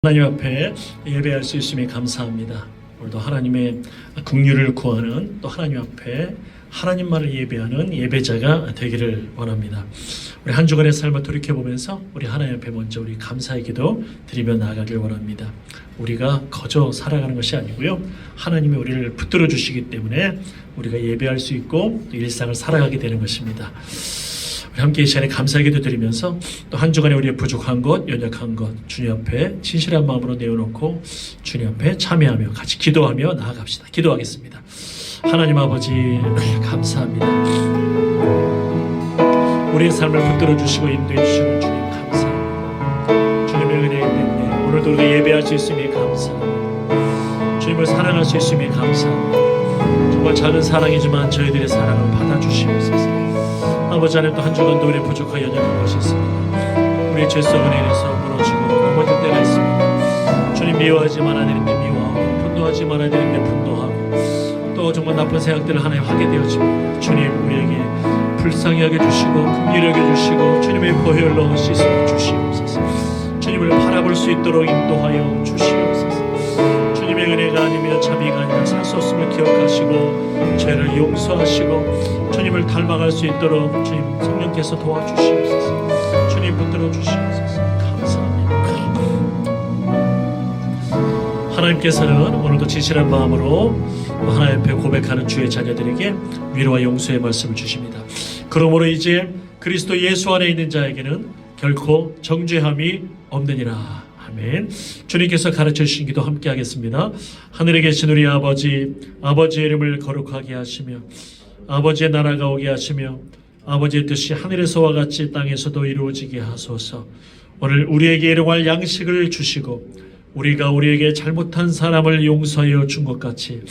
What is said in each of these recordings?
하나님 앞에 예배할 수 있음에 감사합니다. 오늘도 하나님의 긍휼을 구하는, 또 하나님 앞에 하나님만을 예배하는 예배자가 되기를 원합니다. 우리 한 주간의 삶을 돌이켜보면서 우리 하나님 앞에 먼저 우리 감사의 기도 드리며 나아가길 원합니다. 우리가 거저 살아가는 것이 아니고요, 하나님이 우리를 붙들어 주시기 때문에 우리가 예배할 수 있고 일상을 살아가게 되는 것입니다. 우리 함께 이 시간에 감사의 기도 드리면서 또 한 주간에 우리의 부족한 것, 연약한 것 주님 앞에 진실한 마음으로 내어놓고 주님 앞에 참여하며 같이 기도하며 나아갑시다. 기도하겠습니다. 하나님 아버지, 감사합니다. 우리의 삶을 붙들어 주시고 인도해 주시는 주님 감사합니다. 주님의 은혜 때문에 오늘도 우리가 예배할 수 있음에 감사합니다. 주님을 사랑할 수 있음에 감사합니다. 정말 작은 사랑이지만 저희들의 사랑을 받아주시옵소서. 아버지 하나님, 또 한 주간도 우리의 부족한 연약한 것이 있습니다. 우리의 죄성을 인해서 무너지고 넘어질 때가 있습니다. 주님, 미워하지 말아야 되는데 미워하고, 분노하지 말아야 되는데 분노하고, 또 정말 나쁜 생각들을 하나님 하게 되어집니다. 주님, 우리에게 불쌍히 하게 주시고 긍휼히 여겨 주시고 주님의 보혈로 씻어 주시옵소서. 주님을 바라볼 수 있도록 인도하여 주시옵소서. 주님의 은혜가 아니면 자비가 아니면 살 수 없음을 기억하시고 죄를 용서하시고 주님을 닮아갈 수 있도록 주님 성령께서 도와주시옵소서. 주님 붙들어 주시옵소서. 감사합니다. 하나님께서는 오늘도 진실한 마음으로 하나님 앞에 고백하는 주의 자녀들에게 위로와 용서의 말씀을 주십니다. 그러므로 이제 그리스도 예수 안에 있는 자에게는 결코 정죄함이 없느니라. 아멘. 주님께서 가르쳐 주신 기도 함께 하겠습니다. 하늘에 계신 우리 아버지, 아버지의 이름을 거룩하게 하시며 아버지의 나라가 오게 하시며 아버지의 뜻이 하늘에서와 같이 땅에서도 이루어지게 하소서. 오늘 우리에게 일용할 양식을 주시고 우리가 우리에게 잘못한 사람을 용서하여 준 것 같이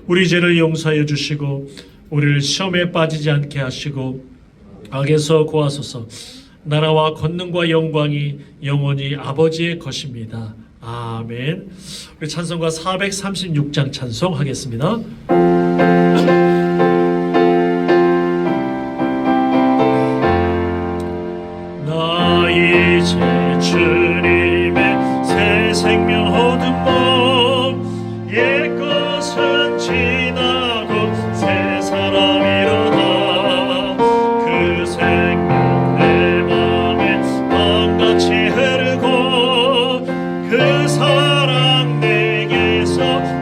우리 죄를 용서하여 주시고 우리를 시험에 빠지지 않게 하시고 악에서 구하소서. 나라와 권능과 영광이 영원히 아버지의 것입니다. 아멘. 우리 찬송가 436장 찬송하겠습니다. 나 이제 주님의 새 생명 얻은 몸, 옛것은 지나고 새 사람이로다. 그 생명 내 맘에 밤같이 흐르고 그 사랑 내게서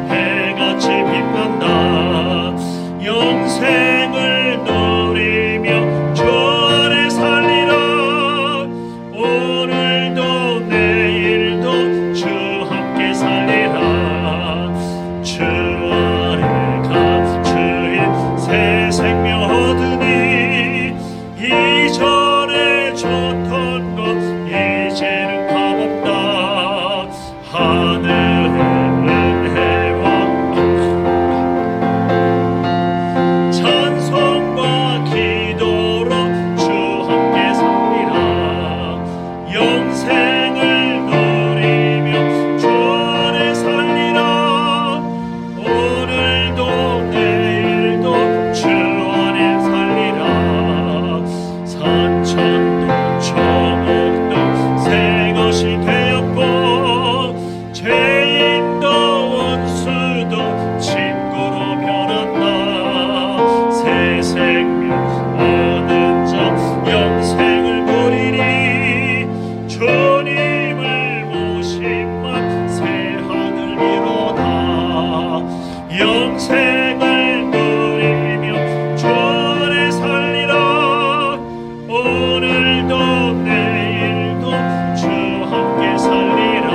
해같이 빛난다. 영생을 누리며 주 안에 살리라. 오늘도 내일도 주 함께 살리라. 주 안에 갇혀인 새 생명 얻으니 이전에 좋던 것 이제는 값없다. 하늘의 은혜와 찬송과 기도로 주 함께 살리라. 영생을 누리며 주 안에 살리라. 오늘도 내일도 주 안에 살리라. 산천도 초목도 새 것이 되었고 죄인도 원수도 친구로 변한다. 새 생명 얻은 자 영생을 누리니 주님을 모심만 새 하늘이로다. 영생을 누리며 주 안에 살리라. 오늘도 내일도 주 함께 살리라.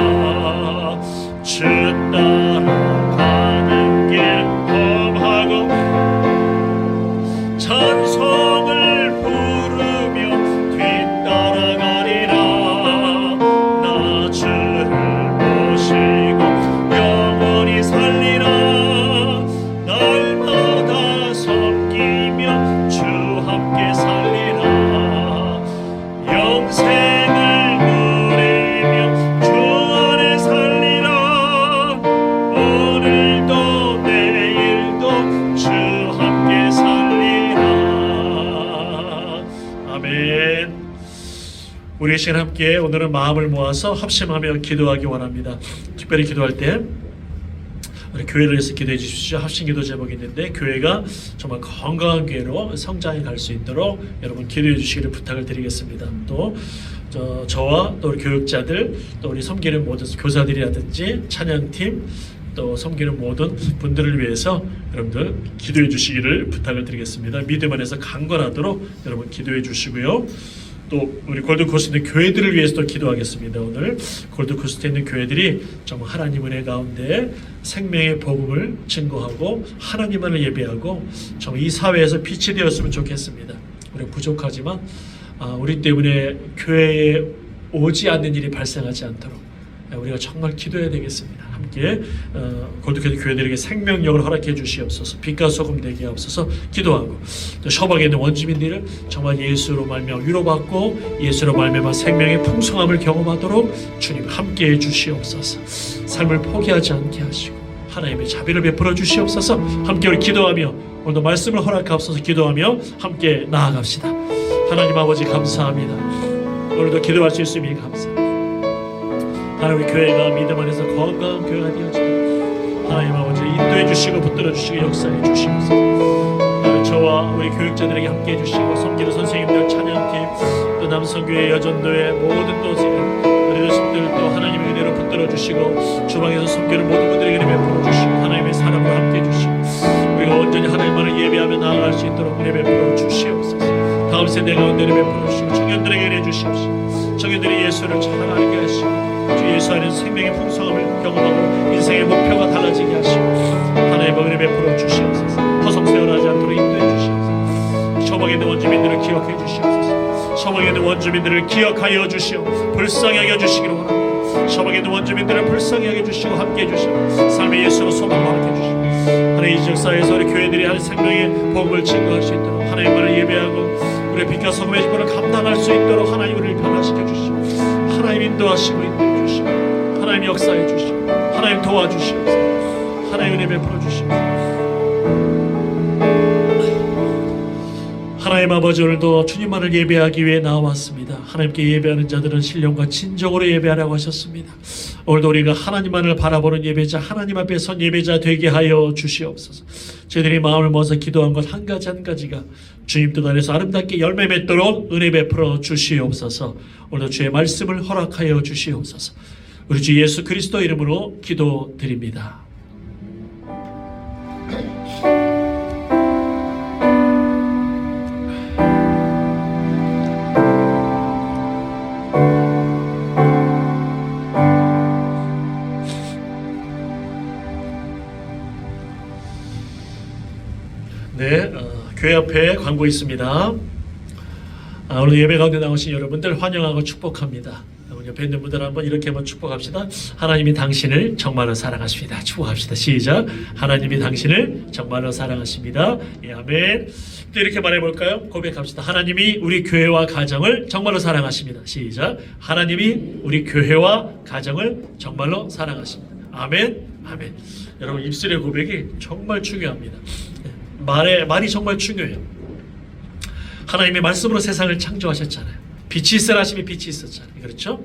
주 따라가는 길 험하고 찬송을 부르며 뒤따라가리라. 나 주를 모시고 영원히 살리라. 우리 시간 함께 오늘은 마음을 모아서 합심하며 기도하기 원합니다. 특별히 기도할 때 우리 교회를 위해서 기도해 주십시오. 합심기도 제목이 있는데 교회가 정말 건강한 교회로 성장해 갈 수 있도록 여러분 기도해 주시기를 부탁을 드리겠습니다. 또 저와 또 우리 교육자들, 또 우리 섬기는 모든 교사들이라든지 찬양팀, 또 섬기는 모든 분들을 위해서 여러분들 기도해 주시기를 부탁을 드리겠습니다. 믿음 안에서 강건하도록 여러분 기도해 주시고요. 또 우리 골드코스트 있는 교회들을 위해서도 기도하겠습니다. 오늘 골드코스트에 있는 교회들이 정말 하나님 은혜 가운데 생명의 복음을 증거하고 하나님만을 예배하고 정말 이 사회에서 빛이 되었으면 좋겠습니다. 우리 부족하지만 우리 때문에 교회에 오지 않는 일이 발생하지 않도록 우리가 정말 기도해야 되겠습니다. 함께 골드코스트 교회들에게 생명력을 허락해 주시옵소서. 빛과 소금 되게 하옵소서. 기도하고 또 셔벅에 있는 원주민들을 정말 예수로 말미암아 위로받고 예수로 말미암아 생명의 풍성함을 경험하도록 주님 함께해 주시옵소서. 삶을 포기하지 않게 하시고 하나님의 자비를 베풀어 주시옵소서. 함께 우리 기도하며 오늘도 말씀을 허락하옵소서. 기도하며 함께 나아갑시다. 하나님 아버지 감사합니다. 오늘도 기도할 수 있음이 감사합니다. 하나님 우리 교회가 믿음 안에서 건강한 교회가 되어지도록 하나님 아버지 인도해 주시고 붙들어 주시고 역사해 주시옵소서. 저와 우리 교육자들에게 함께해 주시고 섬기는 선생님들, 찬양팀, 또 남성교회, 여전도회 모든 또 리더십들 또 하나님의 은혜로 붙들어 주시고 주방에서 섬기는 모든 분들에게 은혜 베풀어 주시고 하나님의 사랑으로 함께해 주시고 우리가 온전히 하나님만을 예배하며 나아갈 수 있도록 은혜 베풀어 주시옵소서. 다음 세대 가운데 은혜 베풀어 주시고 청년들에게 은혜 주시옵소서. 청년들이 예수를 잘 알게 하시고 주 예수 안에서 생명의 풍성함을 경험하고 인생의 목표가 달라지게 하시고 하나님의 은혜 베풀어 주시옵소서. 허송세월하지 않도록 인도해 주시옵소서. 셔벅에 있는 원주민들을 기억해 주시옵소서. 셔벅에 있는 원주민들을 기억하여 주시오. 불쌍히 여겨 주시기를 원합니다. 셔벅에 있는 원주민들을 불쌍히 여겨 주시고 함께해 주시오. 삶의 예수로 소망을 허락해 주시오. 하나님 이 지역사회에서 우리 교회들이 하는 생명의 복음을 증거할 수 있도록 하나님만을 예배하고 우리의 빛과 소금의 직분을 감당할 수 있도록 하나님 우리를 변화시켜 주시오. 하나님 인도하시고 인도해 주시고 하나님 역사해 주시고 하나님 도와주시옵소서. 하나님 은혜 베풀어 주시옵소서. 하나님 아버지 오늘도 주님만을 예배하기 위해 나왔습니다. 하나님께 예배하는 자들은 신령과 진정으로 예배하라고 하셨습니다. 오늘도 우리가 하나님만을 바라보는 예배자, 하나님 앞에 선 예배자 되게 하여 주시옵소서. 저희들이 마음을 모아서 기도한 것 한 가지 한 가지가 주님 뜻 안에서 아름답게 열매 맺도록 은혜 베풀어 주시옵소서. 오늘도 주의 말씀을 허락하여 주시옵소서. 우리 주 예수 그리스도 이름으로 기도드립니다. 네, 교회 앞에 광고 있습니다. 오늘 예배 가운데 나오신 여러분들 환영하고 축복합니다. 옆에 있는 분들 한번 이렇게 한번 축복합시다. 하나님이 당신을 정말로 사랑하십니다. 축복합시다. 시작. 하나님이 당신을 정말로 사랑하십니다. 예, 아멘. 또 이렇게 말해볼까요? 고백합시다. 하나님이 우리 교회와 가정을 정말로 사랑하십니다. 시작. 하나님이 우리 교회와 가정을 정말로 사랑하십니다. 아멘. 아멘. 여러분 입술의 고백이 정말 중요합니다. 말이 정말 중요해요. 하나님의 말씀으로 세상을 창조하셨잖아요. 빛이 있으라 하심에 빛이 있었잖아요. 그렇죠?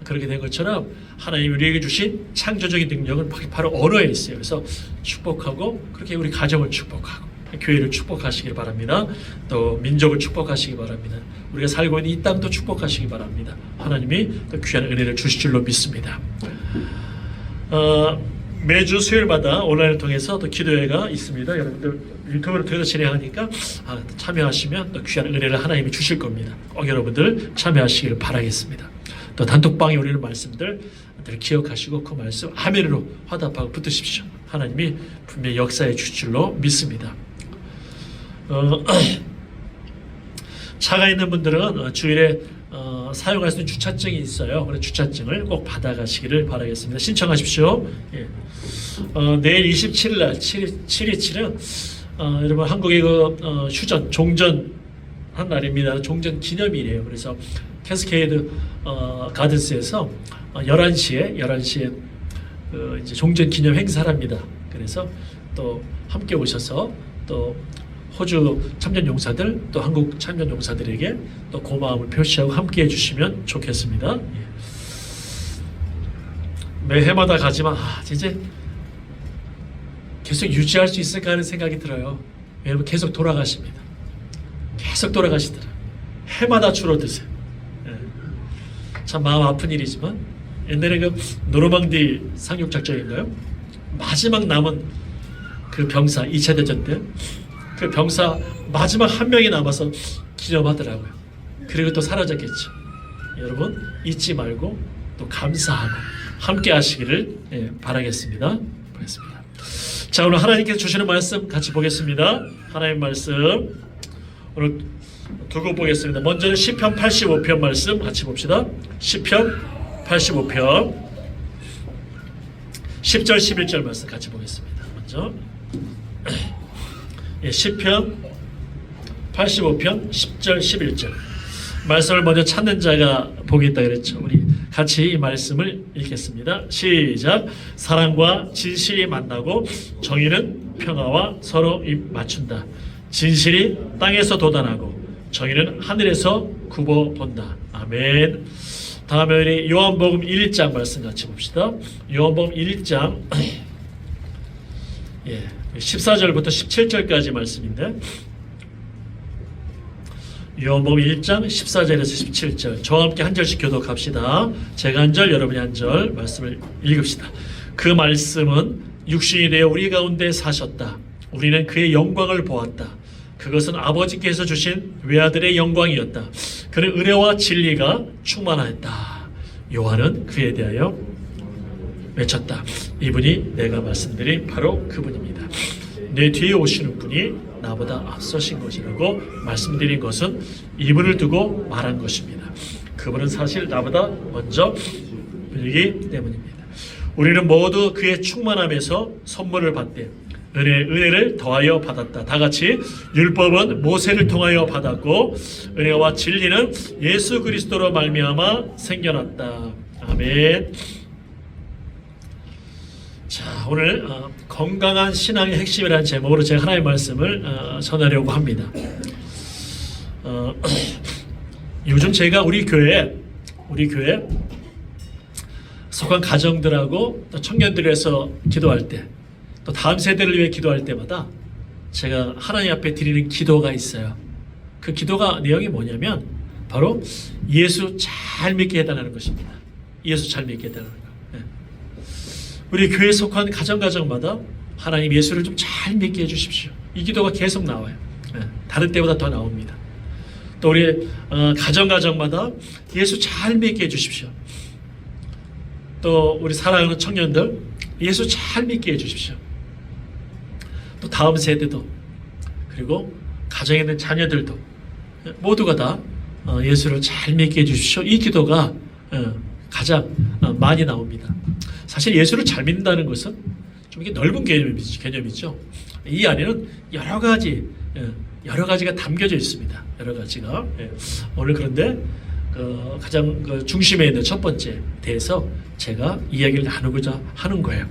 그렇게 된 것처럼 하나님이 우리에게 주신 창조적인 능력은 바로 언어에 있어요. 그래서 축복하고 그렇게 우리 가정을 축복하고 교회를 축복하시길 바랍니다. 또 민족을 축복하시기 바랍니다. 우리가 살고 있는 이 땅도 축복하시기 바랍니다. 하나님이 또 귀한 은혜를 주실 줄로 믿습니다. 매주 수요일마다 온라인을 통해서 또 기도회가 있습니다. 여러분들 유튜브를 통해서 진행하니까 참여하시면 또 귀한 은혜를 하나님이 주실 겁니다. 꼭 여러분들 참여하시기를 바라겠습니다. 또 단톡방에 올리는 말씀들 기억하시고 그 말씀 아멘으로 화답하고 붙으십시오. 하나님이 분명히 역사해 주실 줄로 믿습니다. 차가 있는 분들은 주일에 사용할 수 있는 주차증이 있어요. 그래서 주차증을 꼭 받아가시기를 바라겠습니다. 신청하십시오. 예. 내일 27일 날 727은 여러분 한국의 휴전 종전 한 날입니다. 종전 기념일이에요. 그래서 캐스케이드 가든스에서 11시에 이제 종전 기념 행사를 합니다. 그래서 또 함께 오셔서 또 호주 참전 용사들 또 한국 참전 용사들에게 또 고마움을 표시하고 함께 해주시면 좋겠습니다. 예. 매 해마다 가지만 진짜 계속 유지할 수 있을까 하는 생각이 들어요. 여러분 계속 돌아가십니다. 계속 돌아가시더라. 해마다 줄어드세요. 예. 참 마음 아픈 일이지만 옛날에 그 노르망디 상륙작전인가요? 마지막 남은 그 병사 2차 대전 때 그 병사 마지막 한 명이 남아서 기념하더라고요. 그리고 또 사라졌겠죠. 여러분 잊지 말고 또 감사하고 함께 하시기를 바라겠습니다. 보겠습니다. 자, 오늘 하나님께서 주시는 말씀 같이 보겠습니다. 하나님 말씀 오늘 두 곡 보겠습니다. 먼저는 시편 85편 말씀 같이 봅시다. 시편 85편 10절 11절 말씀 같이 보겠습니다. 먼저 시편 85편 10절 11절 말씀을 먼저 찾는 자가 복이 있다 그랬죠. 우리 같이 이 말씀을 읽겠습니다. 시작. 사랑과 진실이 만나고 정의는 평화와 서로 입 맞춘다. 진실이 땅에서 돋아나고 정의는 하늘에서 굽어 본다. 아멘. 다음에 우리 요한복음 1장 말씀 같이 봅시다. 요한복음 1장 14절부터 17절까지 말씀인데 요한복음 1장 14절에서 17절 저와 함께 한 절씩 교독합시다. 제가 한 절 여러분이 한 절 말씀을 읽읍시다. 그 말씀은 육신이 되어 우리 가운데 사셨다. 우리는 그의 영광을 보았다. 그것은 아버지께서 주신 외아들의 영광이었다. 그는 은혜와 진리가 충만하였다. 요한은 그에 대하여 외쳤다. 이분이 내가 말씀드린 바로 그분입니다. 내 뒤에 오시는 분이 나보다 앞서신 것이라고 말씀드린 것은 이분을 두고 말한 것입니다. 그분은 사실 나보다 먼저 분이기 때문입니다. 우리는 모두 그의 충만함에서 선물을 받되 은혜를 더하여 받았다. 다 같이 율법은 모세를 통하여 받았고 은혜와 진리는 예수 그리스도로 말미암아 생겨났다. 아멘. 자, 오늘 건강한 신앙의 핵심이라는 제목으로 제가 하나님의 말씀을 전하려고 합니다. 요즘 제가 우리 교회 속한 가정들하고 또 청년들에서 기도할 때 또 다음 세대를 위해 기도할 때마다 제가 하나님 앞에 드리는 기도가 있어요. 그 기도가 내용이 뭐냐면 바로 예수 잘 믿게 해달라는 것입니다. 예수 잘 믿게 해달라는 거. 우리 교회에 속한 가정마다 하나님 예수를 좀 잘 믿게 해주십시오. 이 기도가 계속 나와요. 다른 때보다 더 나옵니다. 또 우리 가정마다 예수 잘 믿게 해주십시오. 또 우리 사랑하는 청년들 예수 잘 믿게 해주십시오. 또 다음 세대도 그리고 가정에 있는 자녀들도 모두가 다 예수를 잘 믿게 해주십시오. 이 기도가 가장 많이 나옵니다. 사실 예수를 잘 믿는다는 것은 좀 이게 넓은 개념이죠. 이 안에는 여러 가지가 담겨져 있습니다. 여러 가지가. 오늘 그런데 가장 중심에 있는 첫 번째 대해서 제가 이야기를 나누고자 하는 거예요.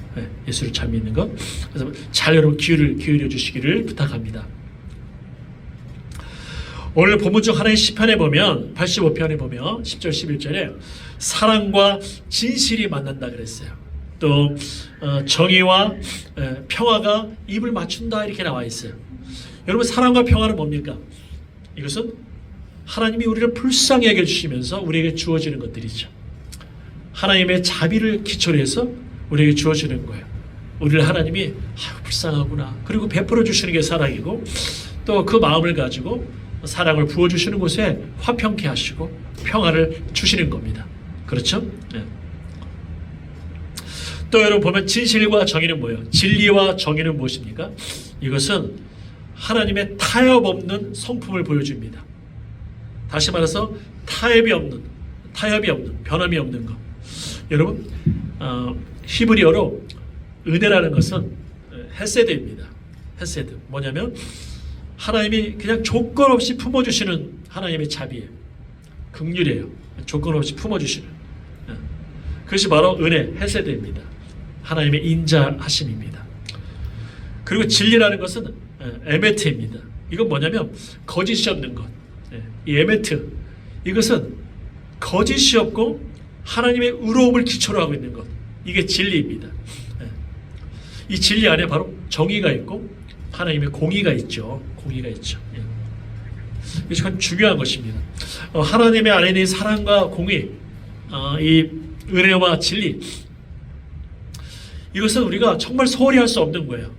예수를 잘 믿는 것. 그래서 잘 여러분 기울여 주시기를 부탁합니다. 오늘 본문 중 하나의 시편에 보면 85편에 보면 10절 11절에 사랑과 진실이 만난다 그랬어요. 또 정의와 평화가 입을 맞춘다 이렇게 나와 있어요. 여러분 사랑과 평화는 뭡니까? 이것은 하나님이 우리를 불쌍히 여겨 주시면서 우리에게 주어지는 것들이죠. 하나님의 자비를 기초로 해서 우리에게 주어지는 거예요. 우리를 하나님이 불쌍하구나. 그리고 베풀어 주시는 게 사랑이고 또 그 마음을 가지고 사랑을 부어주시는 곳에 화평케 하시고 평화를 주시는 겁니다. 그렇죠? 네. 또 여러분 보면 진실과 정의는 뭐예요? 진리와 정의는 무엇입니까? 이것은 하나님의 타협 없는 성품을 보여줍니다. 다시 말해서 타협이 없는 변함이 없는 것. 여러분 히브리어로 은혜라는 것은 헤세드입니다. 헤세드 뭐냐면 하나님이 그냥 조건 없이 품어주시는 하나님의 자비예요. 긍휼이에요. 조건 없이 품어주시는. 그것이 바로 은혜, 헤세드입니다. 하나님의 인자하심입니다. 그리고 진리라는 것은 에메트입니다. 이건 뭐냐면 거짓이 없는 것. 이 에메트, 이것은 거짓이 없고 하나님의 의로움을 기초로 하고 있는 것. 이게 진리입니다. 이 진리 안에 바로 정의가 있고 하나님의 공의가 있죠. 공의가 있죠. 이게 참 중요한 것입니다. 하나님의 안에 있는 사랑과 공의, 이 은혜와 진리, 이것은 우리가 정말 소홀히 할 수 없는 거예요.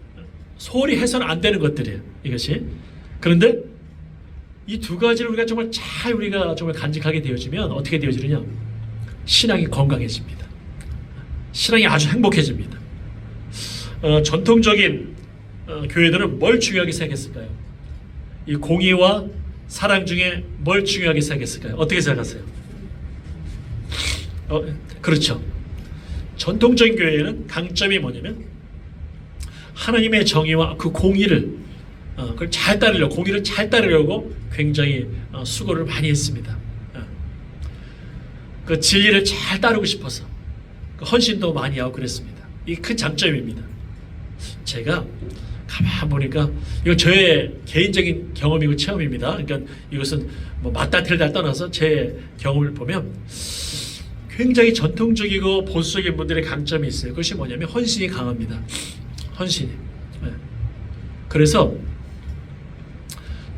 소홀히 해서는 안 되는 것들이에요. 이것이. 그런데 이 두 가지를 우리가 정말 간직하게 되어지면 어떻게 되어지느냐? 신앙이 건강해집니다. 신앙이 아주 행복해집니다. 전통적인 교회들은 뭘 중요하게 생각했을까요? 이 공의와 사랑 중에 뭘 중요하게 생각했을까요? 어떻게 생각하세요? 그렇죠. 전통적인 교회는 강점이 뭐냐면 하나님의 정의와 그 공의를 그걸 잘 따르려고, 공의를 잘 따르려고 굉장히 수고를 많이 했습니다. 그 진리를 잘 따르고 싶어서 그 헌신도 많이 하고 그랬습니다. 이게 큰 장점입니다. 제가 가만 보니까 이건 저의 개인적인 경험이고 체험입니다. 그러니까 이것은 뭐 맞다 틀다 떠나서 제 경험을 보면 굉장히 전통적이고 보수적인 분들의 강점이 있어요. 그것이 뭐냐면 헌신이 강합니다. 헌신이. 그래서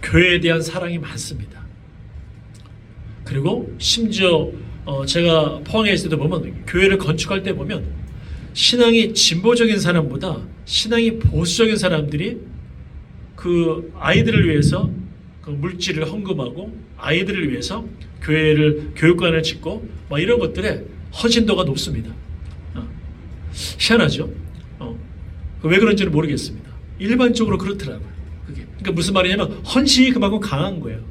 교회에 대한 사랑이 많습니다. 그리고 심지어 제가 포항에 있을 때 보면 교회를 건축할 때 보면 신앙이 진보적인 사람보다 신앙이 보수적인 사람들이 그 아이들을 위해서 그 물질을 헌금하고 아이들을 위해서 교육관을 짓고 막 이런 것들에 헌신도가 높습니다. 희한하죠? 왜 그런지는 모르겠습니다. 일반적으로 그렇더라고요. 그게. 그러니까 무슨 말이냐면 헌신이 그만큼 강한 거예요.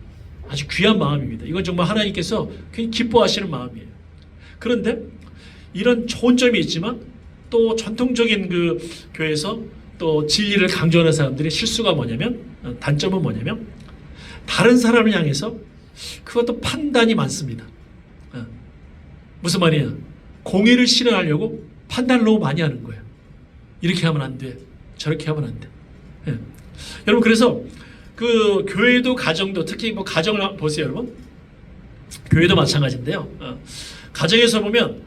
아주 귀한 마음입니다. 이건 정말 하나님께서 굉장히 기뻐하시는 마음이에요. 그런데 이런 좋은 점이 있지만 또 전통적인 그 교회에서 또 진리를 강조하는 사람들의 실수가 뭐냐면, 단점은 뭐냐면 다른 사람을 향해서 그것도 판단이 많습니다. 무슨 말이냐? 공의를 실현하려고 판단을 너무 많이 하는 거예요. 이렇게 하면 안 돼. 저렇게 하면 안 돼. 여러분, 그래서 그 교회도 가정도, 특히 뭐 가정을 보세요, 여러분. 교회도 마찬가지인데요. 가정에서 보면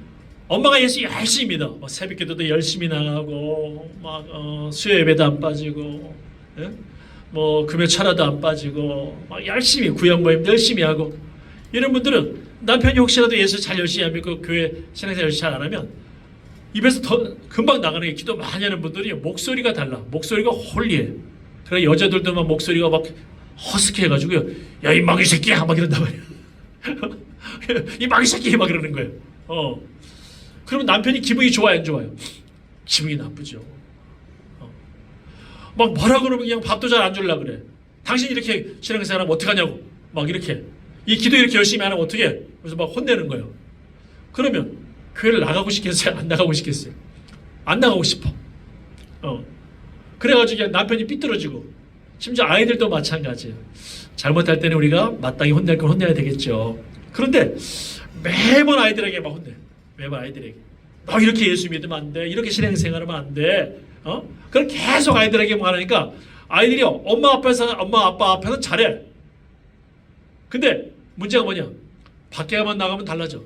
엄마가 예수 열심히 믿어. 새벽 기도도 열심히 나가고, 수요 예배도 안 빠지고, 뭐 금요 철야도 안 빠지고, 막 열심히 구역 모임 열심히 하고, 이런 분들은 남편이 혹시라도 예수 잘 열심히 하면 그 교회 신앙생활 열심히 잘 안 하면 입에서 더 금방 나가는 게, 기도 많이 하는 분들이 목소리가 달라. 목소리가 홀리해. 그래 여자들도 막 목소리가 막 허스키 해가지고요. 야, 이 마귀 새끼야! 막 이런단 말이야. 이 마귀 새끼! 막 이러는 거예요. 그러면 남편이 기분이 좋아요, 안 좋아요? 기분이 나쁘죠. 막 뭐라 그러면 그냥 밥도 잘 안 주려고 그래. 당신 이렇게 신앙생활하면 어떡하냐고. 막 이렇게. 이 기도 이렇게 열심히 안 하면 어떡해? 그래서 막 혼내는 거예요. 그러면 교회를 나가고 싶겠어요? 안 나가고 싶겠어요? 안 나가고 싶어. 그래가지고 그냥 남편이 삐뚤어지고, 심지어 아이들도 마찬가지예요. 잘못할 때는 우리가 마땅히 혼낼 건 혼내야 되겠죠. 그런데 매번 아이들에게 막 혼내. 매번 아이들에게. 너 이렇게 예수 믿으면 안 돼. 이렇게 신앙생활하면 안 돼. 그럼 계속 아이들에게 말하니까 아이들이 엄마 아빠 앞에서 잘해. 근데 문제가 뭐냐? 밖에만 나가면 달라져.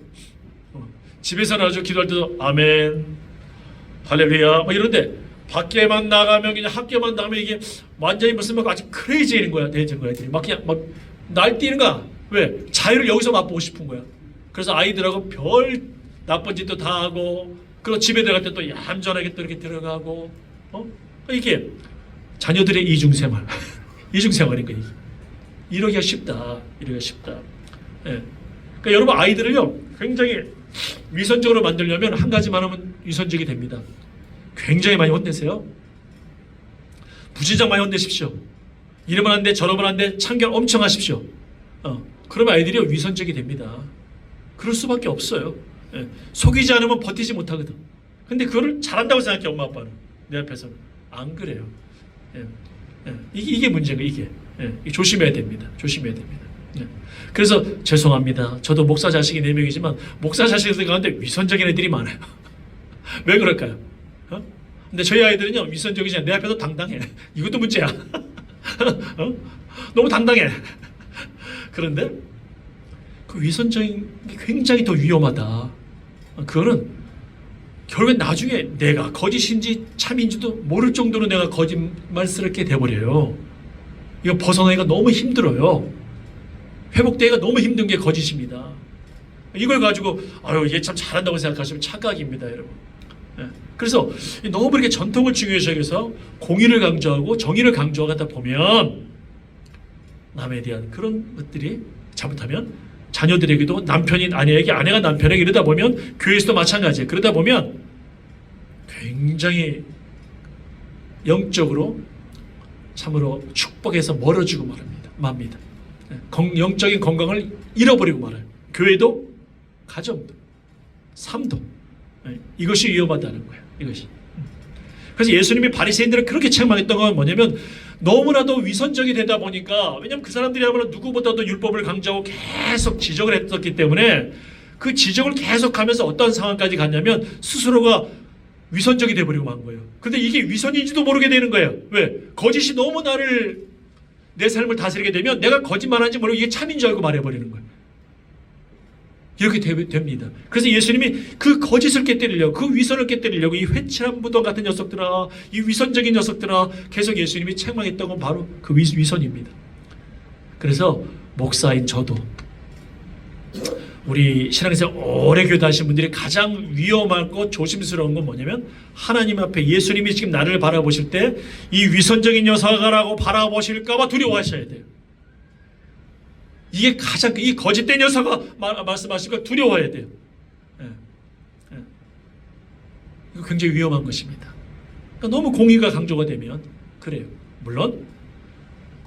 집에서 나가서 기도할 때도 아멘, 할렐루야 막 이런데 밖에만 나가면, 그냥 학교만 나가면 이게 완전히 무슨 막 아주 크레이지인 거야. 되는 거야. 막 그냥 막 날뛰는 거야. 왜? 자유를 여기서 맛보고 싶은 거야. 그래서 아이들하고 별 나쁜 짓도 다 하고, 그리고 집에 들어갈 때 또 얌전하게 또 이렇게 들어가고, 이게 자녀들의 이중생활. 이중생활인 거야. 이러기가 쉽다. 이러기가 쉽다. 예. 그러니까 여러분, 아이들을요 굉장히 위선적으로 만들려면 한 가지만 하면 위선적이 됩니다. 굉장히 많이 혼내세요. 무진장 많이 혼내십시오. 이러면 안 돼, 저러면 안 돼, 참견 엄청 하십시오. 그러면 아이들이 위선적이 됩니다. 그럴 수밖에 없어요. 예. 속이지 않으면 버티지 못하거든. 근데 그거를 잘한다고 생각해, 엄마 아빠는. 내 앞에서는 안 그래요. 예. 예. 이게 문제가 이게. 예. 조심해야 됩니다. 조심해야 됩니다. 예. 그래서 죄송합니다. 저도 목사 자식이 4명이지만 목사 자식들 가운데 위선적인 애들이 많아요. 왜 그럴까요? 근데 저희 아이들은요 위선적이지 않아. 내 앞에서 당당해. 이것도 문제야. 너무 당당해. 그런데 그 위선적인 게 굉장히 더 위험하다. 그거는 결국엔 나중에 내가 거짓인지 참인지도 모를 정도로 내가 거짓말스럽게 돼버려요. 이거 벗어나기가 너무 힘들어요. 회복되기가 너무 힘든 게 거짓입니다. 이걸 가지고 아유 얘 참 잘한다고 생각하시면 착각입니다, 여러분. 그래서 너무 이렇게 전통을 중요시 여기서 공의를 강조하고 정의를 강조하다 보면 남에 대한 그런 것들이 잘못하면 자녀들에게도 남편이 아내에게, 아내가 남편에게 이러다 보면 교회에서도 마찬가지예요. 그러다 보면 굉장히 영적으로 참으로 축복에서 멀어지고 맙니다. 영적인 건강을 잃어버리고 말아요. 교회도 가정도 삶도 이것이 위험하다는 거예요. 이것이. 그래서 예수님이 바리새인들을 그렇게 책망했던 건 뭐냐면 너무나도 위선적이 되다 보니까, 왜냐하면 그 사람들이야말로 누구보다도 율법을 강조하고 계속 지적을 했었기 때문에 그 지적을 계속하면서 어떤 상황까지 갔냐면 스스로가 위선적이 돼버리고 만 거예요. 근데 이게 위선인지도 모르게 되는 거예요. 왜? 거짓이 너무 내 삶을 다스리게 되면 내가 거짓말하는지 모르고 이게 참인 줄 알고 말해버리는 거예요. 이렇게 됩니다. 그래서 예수님이 그 거짓을 깨뜨리려고, 그 위선을 깨뜨리려고 이 회칠한 무덤 같은 녀석들아, 이 위선적인 녀석들아 계속 예수님이 책망했던 건 바로 그 위선입니다. 그래서 목사인 저도, 우리 신앙생활 오래 교도하신 분들이 가장 위험하고 조심스러운 건 뭐냐면 하나님 앞에 예수님이 지금 나를 바라보실 때 이 위선적인 녀석이라고 바라보실까 봐 두려워하셔야 돼요. 이게 가장, 이 거짓된 녀석아 말씀하시니까 두려워해야 돼요. 이거 굉장히 위험한 것입니다. 그러니까 너무 공의가 강조가 되면 그래요. 물론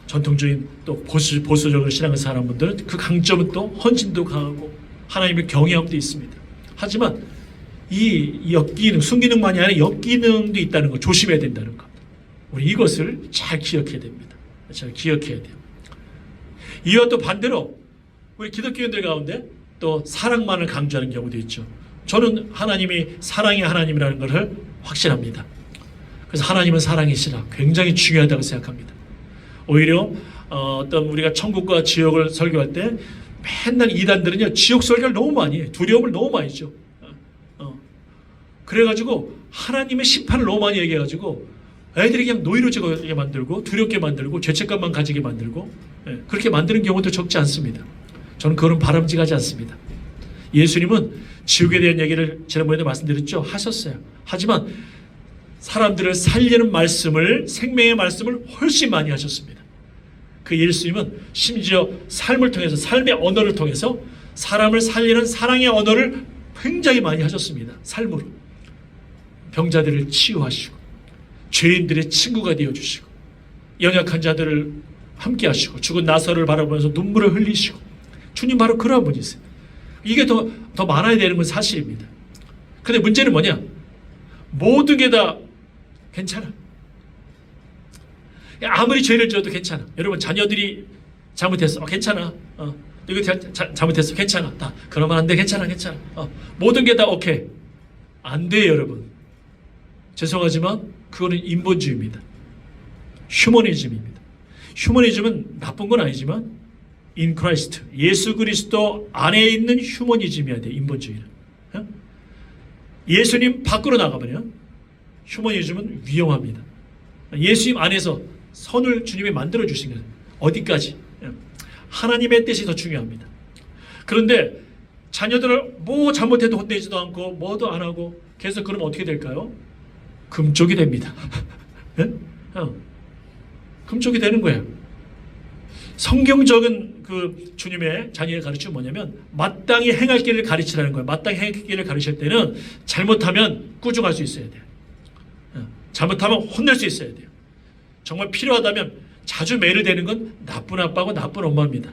전통적인 또 보수적으로 신앙을 사는 분들은 그 강점은 또 헌신도 강하고 하나님의 경외함도 있습니다. 하지만 이 역기능, 순기능만이 아니라 역기능도 있다는 거 조심해야 된다는 것. 우리 이것을 잘 기억해야 됩니다. 잘 기억해야 돼요. 이와 또 반대로 우리 기독교인들 가운데 또 사랑만을 강조하는 경우도 있죠. 저는 하나님이 사랑의 하나님이라는 것을 확신합니다. 그래서 하나님은 사랑이시라 굉장히 중요하다고 생각합니다. 오히려 어떤 우리가 천국과 지옥을 설교할 때 맨날 이단들은요 지옥 설교를 너무 많이 해요. 두려움을 너무 많이 줘. 그래가지고 하나님의 심판을 너무 많이 얘기해가지고 애들이 그냥 노이로지게 만들고 두렵게 만들고 죄책감만 가지게 만들고 그렇게 만드는 경우도 적지 않습니다. 저는 그런 바람직하지 않습니다. 예수님은 지옥에 대한 얘기를 지난번에도 말씀드렸죠. 하셨어요. 하지만 사람들을 살리는 말씀을, 생명의 말씀을 훨씬 많이 하셨습니다. 그 예수님은 심지어 삶을 통해서, 삶의 언어를 통해서 사람을 살리는 사랑의 언어를 굉장히 많이 하셨습니다. 삶으로. 병자들을 치유하시고 죄인들의 친구가 되어주시고 연약한 자들을 함께 하시고 죽은 나사로를 바라보면서 눈물을 흘리시고 주님 바로 그러한 분이세요. 이게 더 많아야 되는 건 사실입니다. 근데 문제는 뭐냐? 모든 게 다 괜찮아. 아무리 죄를 지어도 괜찮아. 여러분 자녀들이 잘못했어. 괜찮아. 이거 잘못했어. 괜찮아. 다 그러면 안 돼. 괜찮아. 모든 게 다 오케이. 안 돼요, 여러분. 죄송하지만 그거는 인본주의입니다. 휴머니즘입니다. 휴머니즘은 나쁜 건 아니지만 in Christ, 예수 그리스도 안에 있는 휴머니즘이어야 돼요. 인본주의는. 예수님 밖으로 나가면 휴머니즘은 위험합니다. 예수님 안에서 선을 주님이 만들어 주신 거예요. 어디까지? 하나님의 뜻이 더 중요합니다. 그런데 자녀들을 뭐 잘못해도 혼내지도 않고 뭐도 안 하고 계속 그러면 어떻게 될까요? 금쪽이 됩니다. 금쪽이 되는 거예요. 성경적인 그 주님의 자녀의 가르침은 뭐냐면 마땅히 행할 길을 가르치라는 거예요. 마땅히 행할 길을 가르칠 때는 잘못하면 꾸중할 수 있어야 돼요. 잘못하면 혼낼 수 있어야 돼요. 정말 필요하다면 자주 매를 대는 건 나쁜 아빠고 나쁜 엄마입니다.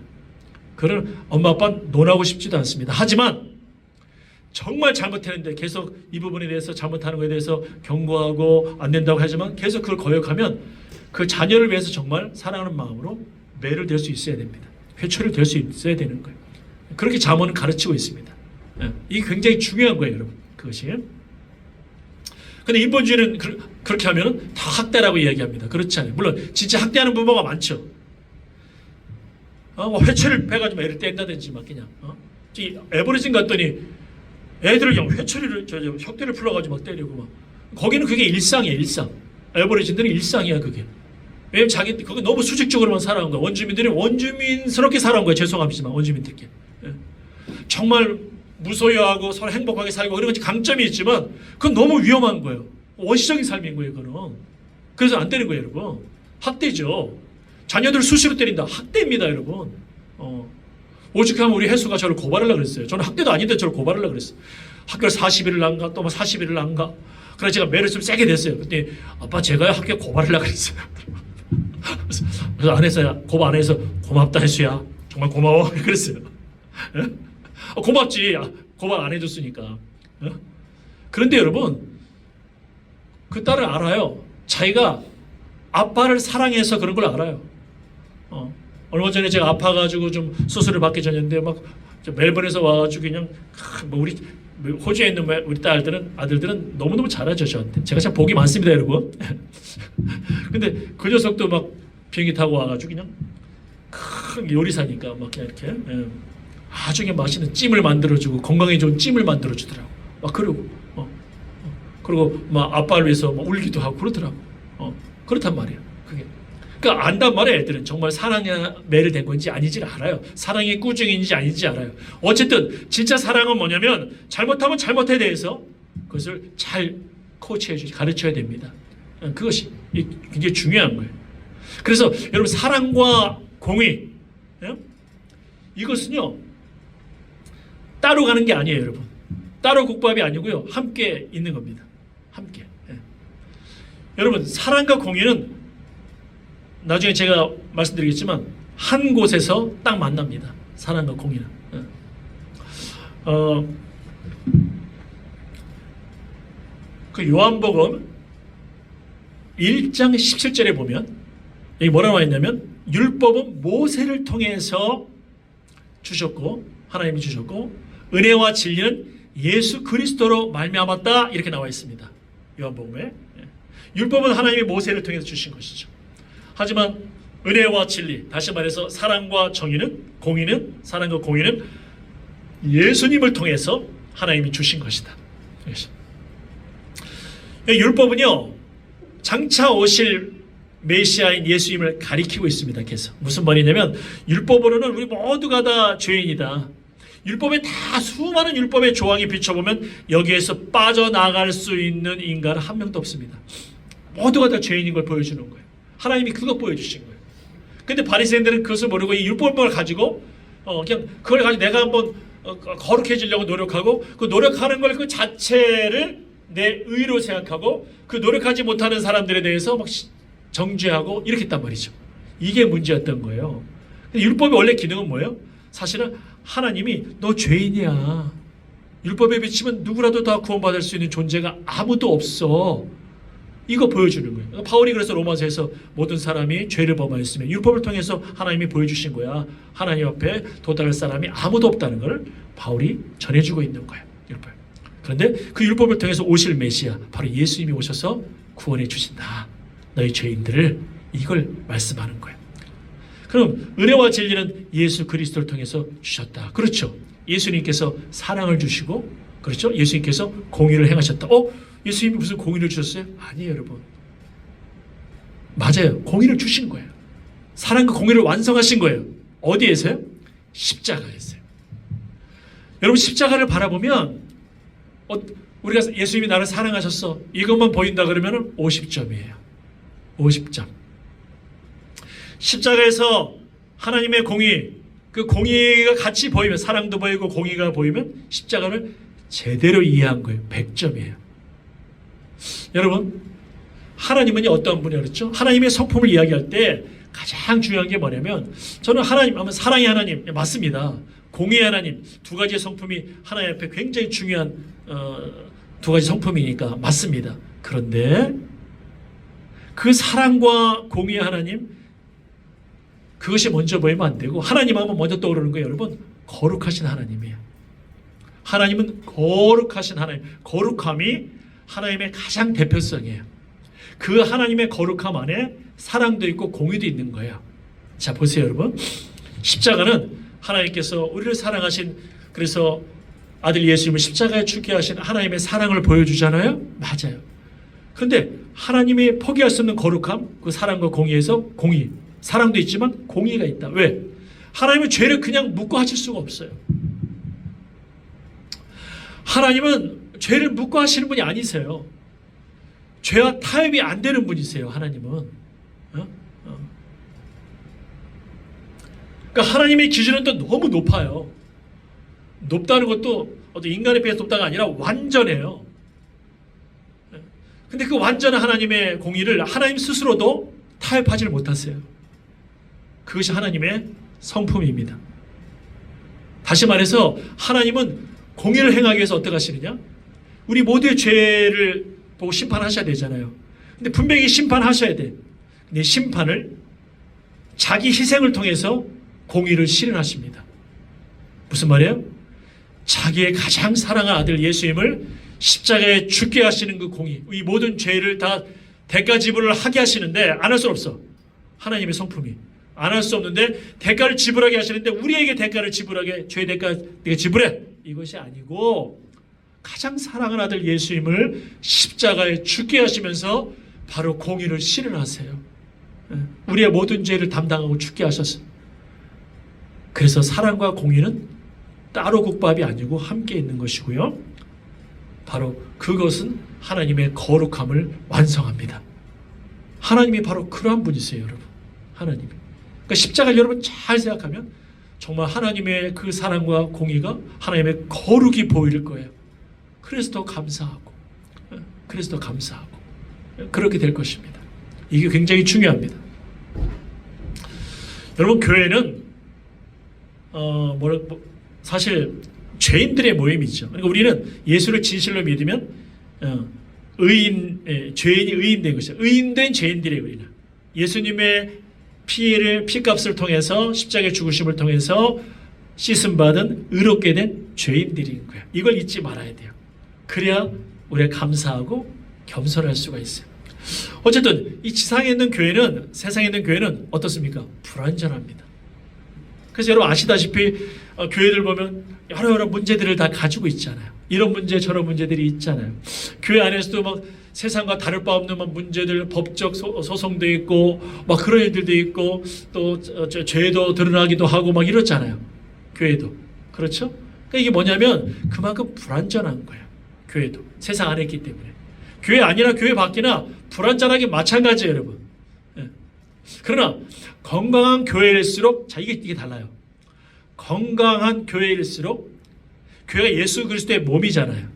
그런 엄마 아빠는 논하고 싶지도 않습니다. 하지만 정말 잘못했는데 계속 이 부분에 대해서 잘못하는 것에 대해서 경고하고 안 된다고 하지만 계속 그걸 거역하면 그 자녀를 위해서 정말 사랑하는 마음으로 매를 댈 수 있어야 됩니다. 회초리를 댈 수 있어야 되는 거예요. 그렇게 잠언은 가르치고 있습니다. 이게 굉장히 중요한 거예요, 여러분. 그것이. 근데 인본주의는 그렇게 하면 다 학대라고 이야기합니다. 그렇지 않아요. 물론 진짜 학대하는 부모가 많죠. 회초리를 빼가지고 애를 뗀다든지 막 그냥 에버리진 갔더니 애들을 그냥 회초리를 혁대를 풀어가지고 막 때리고 막 거기는 그게 일상이에요. 일상. 에버리진들은 일상이야 그게. 왜냐면 그거 너무 수직적으로만 살아온 거야. 원주민들이 원주민스럽게 살아온 거야. 죄송합니다만 원주민들께. 정말 무소유하고 서로 행복하게 살고 그런 건 강점이 있지만 그건 너무 위험한 거예요. 원시적인 삶인 거예요. 그거는. 그래서 안 되는 거예요. 여러분. 학대죠. 자녀들 수시로 때린다. 학대입니다. 여러분. 오죽하면 우리 혜수가 저를 고발하려고 그랬어요. 저는 학대도 아닌데 저를 고발하려고 그랬어요. 학교를 40일을 안 가, 또 뭐 40일을 안 가. 그래서 제가 매를 좀 세게 냈어요. 그때 아빠 제가요 학교 고발하려고 그랬어요. 그래서 안에서 고발 안 해서 고맙다 혜수야. 정말 고마워. 그랬어요. 고맙지. 고발 안 해줬으니까. 그런데 여러분 그 딸을 알아요. 자기가 아빠를 사랑해서 그런 걸 알아요. 얼마 전에 제가 아파가지고 좀 수술을 받기 전인데 막 멜번에서 와가지고 그냥 뭐 우리 호주에 있는 우리 아들들은 너무너무 잘하죠 저한테. 제가 참 복이 많습니다 여러분. 근데 그 녀석도 막 비행기 타고 와가지고 그냥 큰 요리사니까 막 그냥 이렇게 아주 그냥 맛있는 찜을 만들어주고 건강에 좋은 찜을 만들어주더라고. 막 그러고 그리고 막 아빠를 위해서 막 울기도 하고 그러더라고. 그렇단 말이에요. 그게. 그러니까 안단 말이에요. 애들은 정말 사랑에 매를 댄 건지 아니지를 알아요. 사랑의 꾸중인지 아닌지 알아요. 어쨌든 진짜 사랑은 뭐냐면 잘못하면 잘못에 대해서 그것을 잘 코치해 주지 가르쳐야 됩니다. 그것이 굉장히 중요한 거예요. 그래서 여러분 사랑과 공의 이것은요 따로 가는 게 아니에요. 여러분 따로 국밥이 아니고요 함께 있는 겁니다. 함께. 여러분 사랑과 공의는 나중에 제가 말씀드리겠지만 한 곳에서 딱 만납니다. 사랑과 공의는. 그 요한복음 1장 17절에 보면 여기 뭐라고 나와 있냐면 율법은 모세를 통해서 주셨고 하나님이 주셨고 은혜와 진리는 예수 그리스도로 말미암았다 이렇게 나와 있습니다. 요한복음에. 율법은 하나님이 모세를 통해서 주신 것이죠. 하지만 은혜와 진리, 다시 말해서 사랑과 정의는 공의는 사랑과 공의는 예수님을 통해서 하나님이 주신 것이다. 율법은요 장차 오실 메시아인 예수님을 가리키고 있습니다. 계속 무슨 말이냐면 율법으로는 우리 모두가 다 죄인이다. 율법에 다 수많은 율법의 조항이 비춰보면 여기에서 빠져나갈 수 있는 인간은 한 명도 없습니다. 모두가 다 죄인인 걸 보여주는 거예요. 하나님이 그것 보여주신 거예요. 근데 바리새인들은 그것을 모르고 이 율법을 가지고 그냥 그걸 가지고 내가 한번 거룩해지려고 노력하고 그 노력하는 걸 그 자체를 내 의로 생각하고 그 노력하지 못하는 사람들에 대해서 막 정죄하고 이렇게 했단 말이죠. 이게 문제였던 거예요. 율법의 원래 기능은 뭐예요? 사실은 하나님이 너 죄인이야. 율법에 비치면 누구라도 다 구원받을 수 있는 존재가 아무도 없어. 이거 보여주는 거예요. 바울이 그래서 로마서에서 모든 사람이 죄를 범하였으면 율법을 통해서 하나님이 보여주신 거야. 하나님 앞에 도달할 사람이 아무도 없다는 걸 바울이 전해주고 있는 거예요. 율법. 그런데 그 율법을 통해서 오실 메시아 바로 예수님이 오셔서 구원해 주신다. 너희 죄인들을 이걸 말씀하는 거예요. 그럼 은혜와 진리는 예수 그리스도를 통해서 주셨다. 그렇죠. 예수님께서 사랑을 주시고 그렇죠. 예수님께서 공의를 행하셨다. 예수님이 무슨 공의를 주셨어요? 아니에요, 여러분. 맞아요. 공의를 주신 거예요. 사랑과 공의를 완성하신 거예요. 어디에서요? 십자가에서요. 여러분 십자가를 바라보면 우리가 예수님이 나를 사랑하셨어. 이것만 보인다 그러면 50점이에요. 50점. 십자가에서 하나님의 공의, 그 공의가 같이 보이면 사랑도 보이고 공의가 보이면 십자가를 제대로 이해한 거예요. 100점이에요. 여러분 하나님은 어떤 분이 그렇죠? 하나님의 성품을 이야기할 때 가장 중요한 게 뭐냐면 저는 하나님 하면 사랑의 하나님 맞습니다. 공의의 하나님 두 가지의 성품이 하나님 앞에 굉장히 중요한 두 가지 성품이니까 맞습니다. 그런데 그 사랑과 공의의 하나님 그것이 먼저 보이면 안 되고 하나님 하면 먼저 떠오르는 거예요. 여러분 거룩하신 하나님이에요. 하나님은 거룩하신 하나님, 거룩함이 하나님의 가장 대표성이에요. 그 하나님의 거룩함 안에 사랑도 있고 공의도 있는 거예요. 자 보세요 여러분. 십자가는 하나님께서 우리를 사랑하신, 그래서 아들 예수님을 십자가에 죽게 하신 하나님의 사랑을 보여주잖아요. 맞아요. 그런데 하나님이 포기할 수 없는 거룩함, 그 사랑과 공의에서 공의, 사랑도 있지만 공의가 있다. 왜? 하나님은 죄를 그냥 묻고 하실 수가 없어요. 하나님은 죄를 묻고 하시는 분이 아니세요. 죄와 타협이 안 되는 분이세요. 하나님은. 그러니까 하나님의 기준은 또 너무 높아요. 높다는 것도 어떤 인간에 비해서 높다가 아니라 완전해요. 근데 그 완전한 하나님의 공의를 하나님 스스로도 타협하지를 못하세요. 그것이 하나님의 성품입니다. 다시 말해서 하나님은 공의를 행하기 위해서 어떻게 하시느냐? 우리 모두의 죄를 보고 심판하셔야 되잖아요. 근데 분명히 심판하셔야 돼. 근데 심판을 자기 희생을 통해서 공의를 실현하십니다. 무슨 말이에요? 자기의 가장 사랑하는 아들 예수님을 십자가에 죽게 하시는 그 공의, 이 모든 죄를 다 대가 지불을 하게 하시는데 안 할 수 없어. 하나님의 성품이. 안 할 수 없는데 대가를 지불하게 하시는데 우리에게 대가를 지불하게, 죄 대가 네가 지불해. 이것이 아니고 가장 사랑하는 아들 예수님을 십자가에 죽게 하시면서 바로 공의를 실현하세요. 우리의 모든 죄를 담당하고 죽게 하셨어요. 그래서 사랑과 공의는 따로 국밥이 아니고 함께 있는 것이고요. 바로 그것은 하나님의 거룩함을 완성합니다. 하나님이 바로 그러한 분이세요, 여러분. 하나님이. 그러니까 십자가를 여러분 잘 생각하면 정말 하나님의 그 사랑과 공의가 하나님의 거룩이 보일 거예요. 그래서 더 감사하고, 그래서 더 감사하고 그렇게 될 것입니다. 이게 굉장히 중요합니다. 여러분, 교회는 사실 죄인들의 모임이죠. 그러니까 우리는 예수를 진실로 믿으면 죄인이 의인된 것이죠. 의인된 죄인들이에요. 우리는 예수님의 피값을 통해서 십자가의 죽으심을 통해서 씻음받은 의롭게 된 죄인들인 거예요. 이걸 잊지 말아야 돼요. 그래야 우리가 감사하고 겸손할 수가 있어요. 어쨌든 이 지상에 있는 교회는, 세상에 있는 교회는 어떻습니까? 불완전합니다. 그래서 여러분 아시다시피 교회들 보면 여러 문제들을 다 가지고 있잖아요. 이런 문제 저런 문제들이 있잖아요. 교회 안에서도 막 세상과 다를 바 없는 막 문제들, 법적 소송도 있고 막 그런 일들도 있고 또 죄도 드러나기도 하고 막 이렇잖아요. 교회도. 그렇죠? 그러니까 이게 뭐냐면 그만큼 불완전한 거예요. 교회도. 세상 안에 있기 때문에. 교회 아니나 교회 밖이나 불완전하게 마찬가지예요, 여러분. 예. 그러나 건강한 교회일수록, 자, 이게 달라요. 건강한 교회일수록, 교회가 예수 그리스도의 몸이잖아요.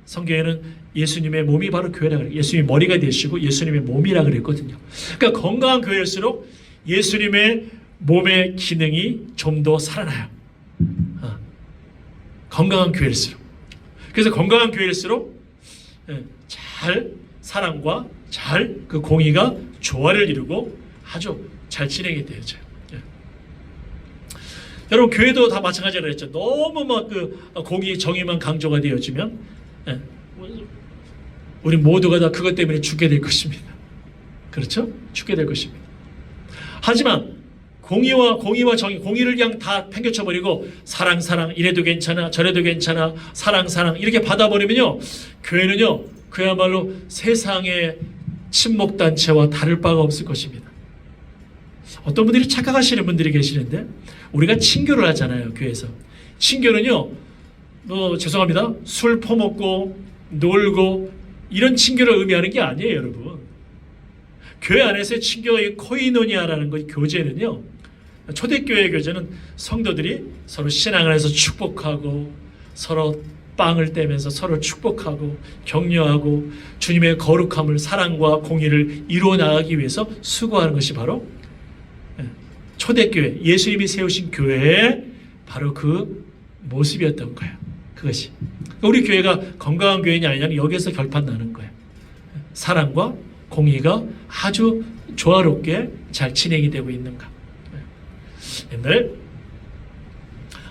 성경에는 예수님의 몸이 바로 교회라 그래요. 예수님이 머리가 되시고 예수님의 몸이라 그랬거든요. 그러니까 건강한 교회일수록 예수님의 몸의 기능이 좀 더 살아나요. 건강한 교회일수록. 그래서 건강한 교회일수록 잘 사랑과 잘 그 공의가 조화를 이루고 아주 잘 진행이 되어져요. 여러분, 교회도 다 마찬가지로 했죠. 너무 막 그 공의 정의만 강조가 되어지면 우리 모두가 다 그것 때문에 죽게 될 것입니다. 그렇죠? 죽게 될 것입니다. 하지만 공의와 정의, 공의를 그냥 다 팽개쳐버리고 사랑 이래도 괜찮아 저래도 괜찮아 사랑 이렇게 받아버리면요, 교회는요 그야말로 세상의 친목단체와 다를 바가 없을 것입니다. 어떤 분들이 착각하시는 분들이 계시는데, 우리가 친교를 하잖아요. 교회에서 친교는요, 죄송합니다, 술 퍼먹고 놀고 이런 친교를 의미하는 게 아니에요, 여러분. 교회 안에서의 친교가 이 코이노니아라는 거, 교제는요, 초대교회 교제는 성도들이 서로 신앙을 해서 축복하고 서로 빵을 떼면서 서로 축복하고 격려하고 주님의 거룩함을, 사랑과 공의를 이루어 나가기 위해서 수고하는 것이 바로 초대교회, 예수님이 세우신 교회의 바로 그 모습이었던 거예요. 그것이. 우리 교회가 건강한 교회냐 아니냐는 여기에서 결판 나는 거예요. 사랑과 공의가 아주 조화롭게 잘 진행이 되고 있는가. 옛날에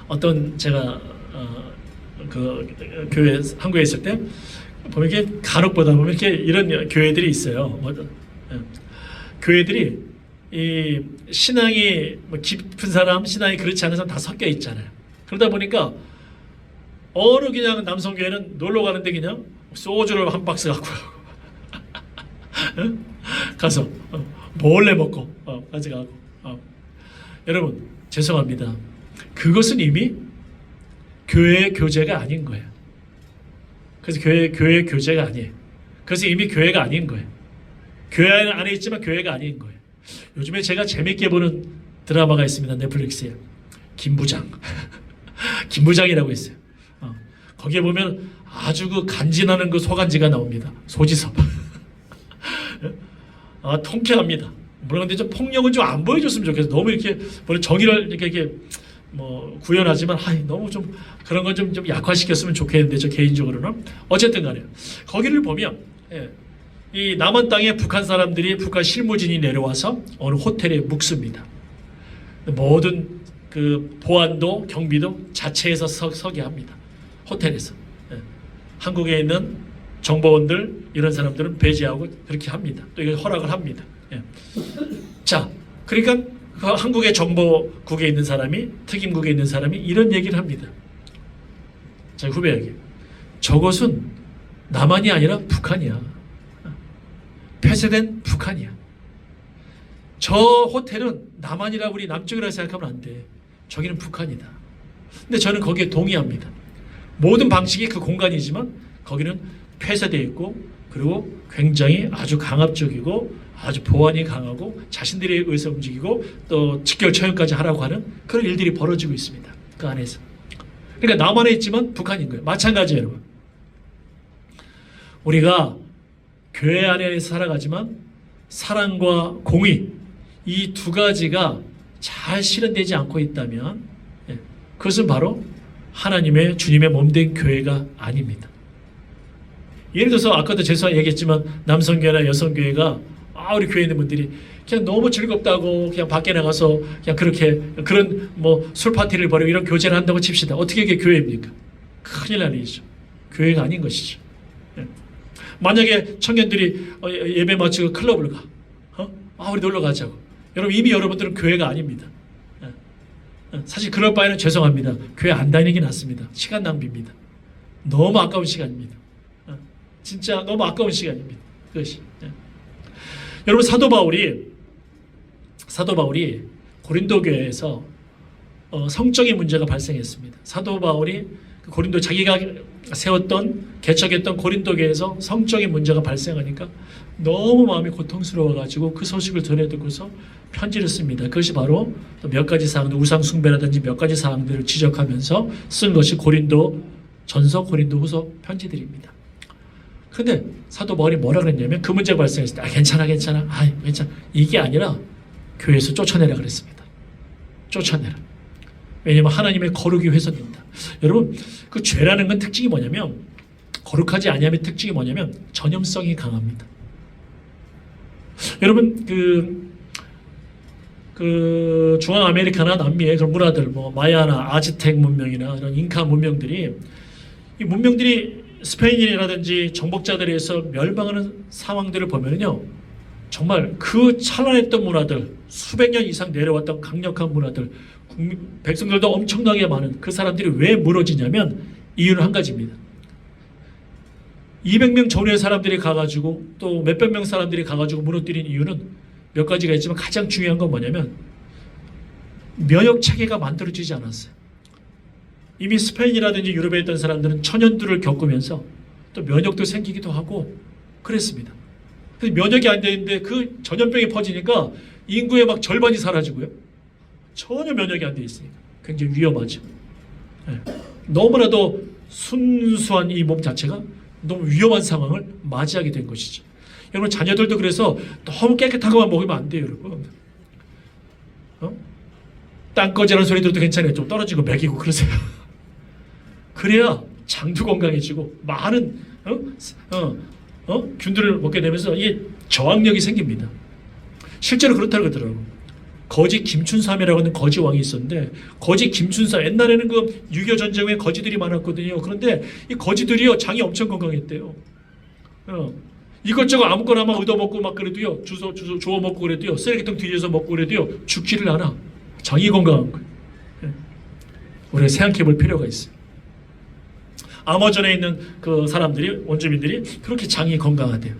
어떤 제가 그 교회 한국에 있을 때 보면 이렇게 간혹 보다 보면 이렇게 이런 교회들이 있어요. 교회들이 이 신앙이 뭐 깊은 사람, 신앙이 그렇지 않은 사람 다 섞여 있잖아요. 그러다 보니까 어느 그냥 남성교회는 놀러 가는데 그냥 소주를 한 박스 갖고 가서 몰래 먹고 가져가고. 여러분 죄송합니다. 그것은 이미 교회의 교제가 아닌 거예요. 그래서 교회의 교제가 아니에요. 그래서 이미 교회가 아닌 거예요. 교회 안에 있지만 교회가 아닌 거예요. 요즘에 제가 재밌게 보는 드라마가 있습니다. 넷플릭스에 김부장 김부장이라고 있어요. 거기에 보면 아주 그 간지나는 그 소간지가 나옵니다. 소지섭. 통쾌합니다. 물론 근데 좀 폭력은 좀 안 보여줬으면 좋겠어. 너무 이렇게 물론 정의를 이렇게 뭐 구현하지만 너무 좀 그런 건 좀 약화시켰으면 좋겠는데 저 개인적으로는 어쨌든 간에 거기를 보면 이 남한 땅에 북한 사람들이 북한 실무진이 내려와서 어느 호텔에 묵습니다. 모든 그 보안도 경비도 자체에서 서게 합니다. 호텔에서. 한국에 있는 정보원들 이런 사람들은 배제하고 그렇게 합니다. 또 이걸 허락을 합니다. 자, 그러니까 그 한국의 정보국에 있는 사람이 특임국에 있는 사람이 이런 얘기를 합니다. 자, 후배에게 저것은 남한이 아니라 북한이야. 폐쇄된 북한이야. 저 호텔은 남한이라 우리 남쪽이라 생각하면 안 돼. 저기는 북한이다. 근데 저는 거기에 동의합니다. 모든 방식이 그 공간이지만 거기는 폐쇄되어 있고 그리고 굉장히 아주 강압적이고 아주 보안이 강하고 자신들에 의해서 움직이고 또 직결 처형까지 하라고 하는 그런 일들이 벌어지고 있습니다. 그 안에서. 그러니까 남한에 있지만 북한인 거예요. 마찬가지예요, 여러분. 우리가 교회 안에서 살아가지만 사랑과 공의 이 두 가지가 잘 실현되지 않고 있다면 그것은 바로 하나님의 주님의 몸된 교회가 아닙니다. 예를 들어서 아까도 제가 얘기했지만 남성교회나 여성교회가 우리 교회 있는 분들이 그냥 너무 즐겁다고 그냥 밖에 나가서 그냥 그렇게 그런 뭐 술 파티를 벌이고 이런 교제를 한다고 칩시다. 어떻게 이게 교회입니까? 큰일 날 일이죠. 교회가 아닌 것이죠. 만약에 청년들이 예배 마치고 클럽을 가. 우리 놀러 가자고. 여러분 이미 여러분들은 교회가 아닙니다. 사실 그럴 바에는 죄송합니다. 교회 안 다니는 게 낫습니다. 시간 낭비입니다. 너무 아까운 시간입니다. 진짜 너무 아까운 시간입니다. 그것이. 여러분 사도 바울이 고린도 교회에서 성적인 문제가 발생했습니다. 사도 바울이 고린도 자기가 개척했던 고린도 교회에서 성적인 문제가 발생하니까 너무 마음이 고통스러워가지고 그 소식을 전해 듣고서 편지를 씁니다. 그것이 바로 몇 가지 사항들, 우상 숭배라든지 몇 가지 사항들을 지적하면서 쓴 것이 고린도 전서, 고린도 후서 편지들입니다. 근데 사도 바울이 뭐라 그랬냐면 그 문제가 발생했을 때 괜찮아 괜찮아 이게 아니라 교회에서 쫓아내라 그랬습니다. 쫓아내라. 왜냐하면 하나님의 거룩이 훼손된다. 여러분 그 죄라는 건 특징이 뭐냐면 거룩하지 아니함의 특징이 뭐냐면 전염성이 강합니다. 여러분 그 중앙 아메리카나 남미의 그런 문화들 뭐 마야나 아즈텍 문명이나 이런 잉카 문명들이 이 문명들이 스페인이라든지 정복자들에 의해서 멸망하는 상황들을 보면요 정말 그 찬란했던 문화들 수백 년 이상 내려왔던 강력한 문화들 백성들도 엄청나게 많은 그 사람들이 왜 무너지냐면 이유는 한 가지입니다. 200명 전후의 사람들이 가가지고 또 몇백 명 사람들이 가가지고 무너뜨린 이유는 몇 가지가 있지만 가장 중요한 건 뭐냐면 면역 체계가 만들어지지 않았어요. 이미 스페인이라든지 유럽에 있던 사람들은 천연두를 겪으면서 또 면역도 생기기도 하고 그랬습니다. 그래서 면역이 안 되는데 그 전염병이 퍼지니까 인구의 막 절반이 사라지고요. 전혀 면역이 안 돼 있으니까 굉장히 위험하죠. 너무나도 순수한 이 몸 자체가 너무 위험한 상황을 맞이하게 된 것이죠. 여러분 자녀들도 그래서 너무 깨끗한 것만 먹으면 안 돼요, 여러분. 땅꺼지라는 소리 들어도 괜찮아요. 좀 떨어지고 먹이고 그러세요. 그래야 장도 건강해지고 많은 균들을 먹게 되면서 이 저항력이 생깁니다. 실제로 그렇다고 그러더라고요. 거지 김춘삼이라고 하는 거지 왕이 있었는데 거지 김춘삼 옛날에는 그 6.25 전쟁에 거지들이 많았거든요. 그런데 이 거지들이요 장이 엄청 건강했대요. 이것저것 아무거나 막 얻어먹고 막 그래도요, 주워 먹고 그래도요, 쓰레기통 뒤에서 먹고 그래도요, 죽지를 않아. 장이 건강한 거예요. 우리가 생각해 볼 필요가 있어요. 아마존에 있는 그 사람들이, 원주민들이 그렇게 장이 건강하대요.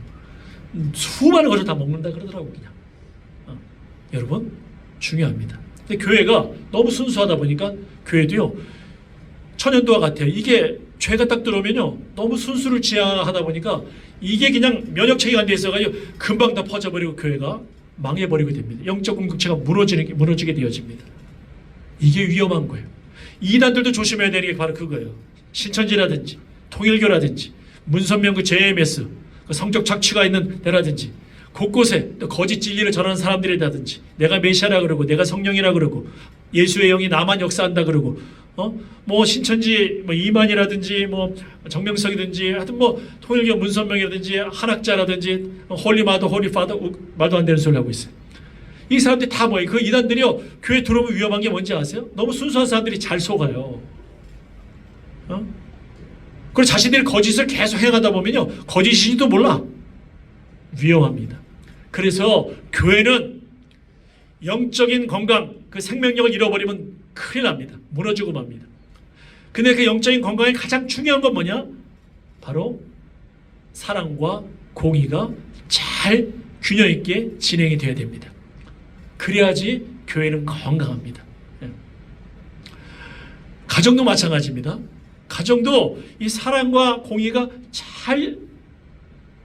수많은 것을 다 먹는다 그러더라고, 그냥. 여러분, 중요합니다. 근데 교회가 너무 순수하다 보니까 교회도요, 천연도와 같아요. 이게 죄가 딱 들어오면요, 너무 순수를 지향하다 보니까 이게 그냥 면역체계가 안 돼 있어가지고 금방 다 퍼져버리고 교회가 망해버리게 됩니다. 영적 공동체가 무너지게 되어집니다. 이게 위험한 거예요. 이단들도 조심해야 되는 게 바로 그거예요. 신천지라든지 통일교라든지 문선명 JMS 성적 착취가 있는 데라든지 곳곳에 또 거짓 진리를 전하는 사람들이라든지 내가 메시아라 그러고 내가 성령이라 그러고 예수의 영이 나만 역사한다 그러고 뭐 신천지 뭐 이만이라든지 뭐 정명석이든지 하여튼 뭐 통일교 문선명이라든지 한학자라든지 홀리마더 홀리파더 말도 안 되는 소리 하고 있어요. 이 사람들이 다 뭐예요? 그 이단들이요, 교회 들어오면 위험한 게 뭔지 아세요? 너무 순수한 사람들이 잘 속아요. 그리고 자신들이 거짓을 계속 행하다 보면요, 거짓인지도 몰라. 위험합니다. 그래서 교회는 영적인 건강, 그 생명력을 잃어버리면 큰일 납니다. 무너지고 맙니다. 근데 그 영적인 건강에 가장 중요한 건 뭐냐? 바로 사랑과 공의가 잘 균형 있게 진행이 되어야 됩니다. 그래야지 교회는 건강합니다. 가정도 마찬가지입니다. 가정도 이 사랑과 공의가 잘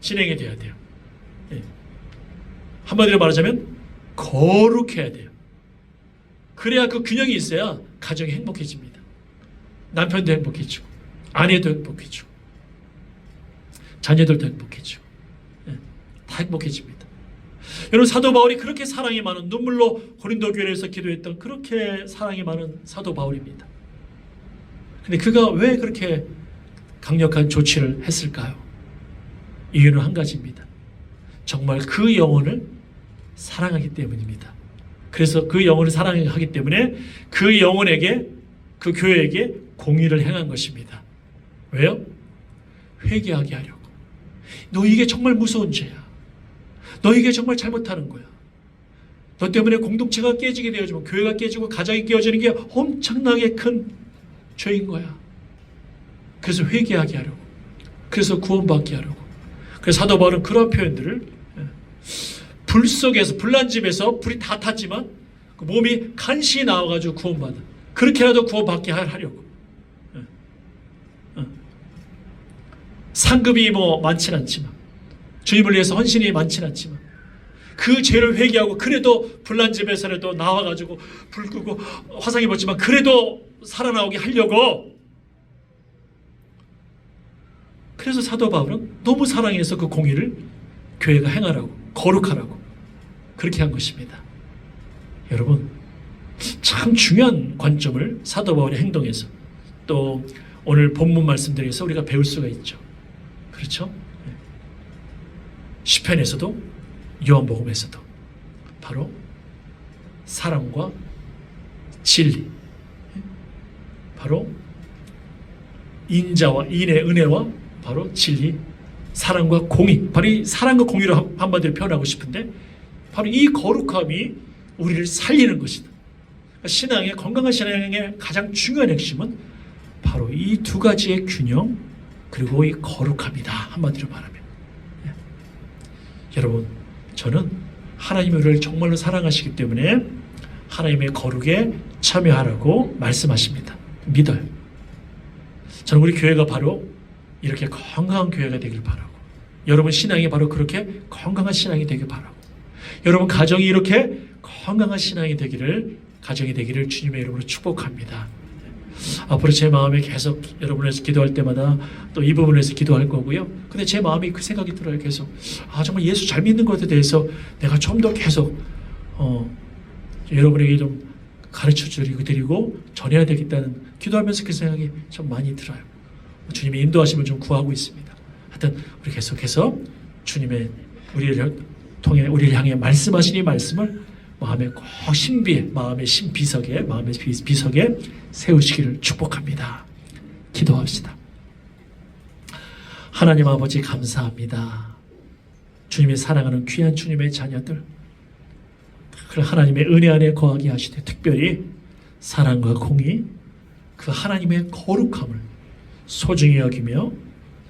진행이 돼야 돼요. 한마디로 말하자면 거룩해야 돼요. 그래야 그 균형이 있어야 가정이 행복해집니다. 남편도 행복해지고 아내도 행복해지고 자녀들도 행복해지고 다 행복해집니다. 여러분, 사도 바울이 그렇게 사랑이 많은, 눈물로 고린도 교회에서 기도했던 그렇게 사랑이 많은 사도 바울입니다. 근데 그가 왜 그렇게 강력한 조치를 했을까요? 이유는 한 가지입니다. 정말 그 영혼을 사랑하기 때문입니다. 그래서 그 영혼을 사랑하기 때문에 그 영혼에게, 그 교회에게 공의를 행한 것입니다. 왜요? 회개하게 하려고. 너 이게 정말 무서운 죄야. 너 이게 정말 잘못하는 거야. 너 때문에 공동체가 깨지게 되어지고 교회가 깨지고 가정이 깨어지는 게 엄청나게 큰 죄인 거야. 그래서 회개하게 하려고. 그래서 구원받게 하려고. 그래서 사도 바울은 그런 표현들을 불 속에서, 불난 집에서 불이 다 탔지만 그 몸이 간신히 나와가지고 구원받아. 그렇게라도 구원받게 하려고. 상급이 뭐 많지는 않지만, 주님을 위해서 헌신이 많지는 않지만 그 죄를 회개하고 그래도 불난 집에서라도 나와가지고 불 끄고 화상 입었지만 그래도 살아나오게 하려고. 그래서 사도 바울은 너무 사랑해서 그 공의를 교회가 행하라고, 거룩하라고 그렇게 한 것입니다. 여러분, 참 중요한 관점을 사도 바울의 행동에서, 또 오늘 본문 말씀들에서 우리가 배울 수가 있죠. 그렇죠? 시편에서도 요한복음에서도 바로 사랑과 진리, 바로 인자와 인의 은혜와 바로 진리, 사랑과 공의, 바로 이 사랑과 공의로 한마디로 표현하고 싶은데 바로 이 거룩함이 우리를 살리는 것이다. 신앙의, 건강한 신앙의 가장 중요한 핵심은 바로 이 두 가지의 균형, 그리고 이 거룩함이다. 한마디로 말하면. 여러분, 저는 하나님이 우리를 정말로 사랑하시기 때문에 하나님의 거룩에 참여하라고 말씀하십니다. 믿어요. 저는 우리 교회가 바로 이렇게 건강한 교회가 되길 바라고, 여러분 신앙이 바로 그렇게 건강한 신앙이 되길 바라고, 여러분 가정이 이렇게 건강한 신앙이 되기를, 가정이 되기를 주님의 이름으로 축복합니다. 앞으로 제 마음에 계속 여러분에서 기도할 때마다 또 이 부분에서 기도할 거고요. 근데 제 마음이 그 생각이 들어요. 계속 정말 예수 잘 믿는 것에 대해서 내가 좀 더 계속 여러분에게 좀 가르쳐 드리고 전해야 되겠다는, 기도하면서 그 생각이 좀 많이 들어요. 주님의 인도하심을 좀 구하고 있습니다. 하여튼 우리 계속해서 주님의 우리를 통해 우리를 향해 말씀하신 이 말씀을 마음의 꼭 신비에, 마음의 신비석에, 마음의 비석에 세우시기를 축복합니다. 기도합시다. 하나님 아버지 감사합니다. 주님이 사랑하는 귀한 주님의 자녀들, 그 하나님의 은혜 안에 거하게 하시되 특별히 사랑과 공의, 그 하나님의 거룩함을 소중히 여기며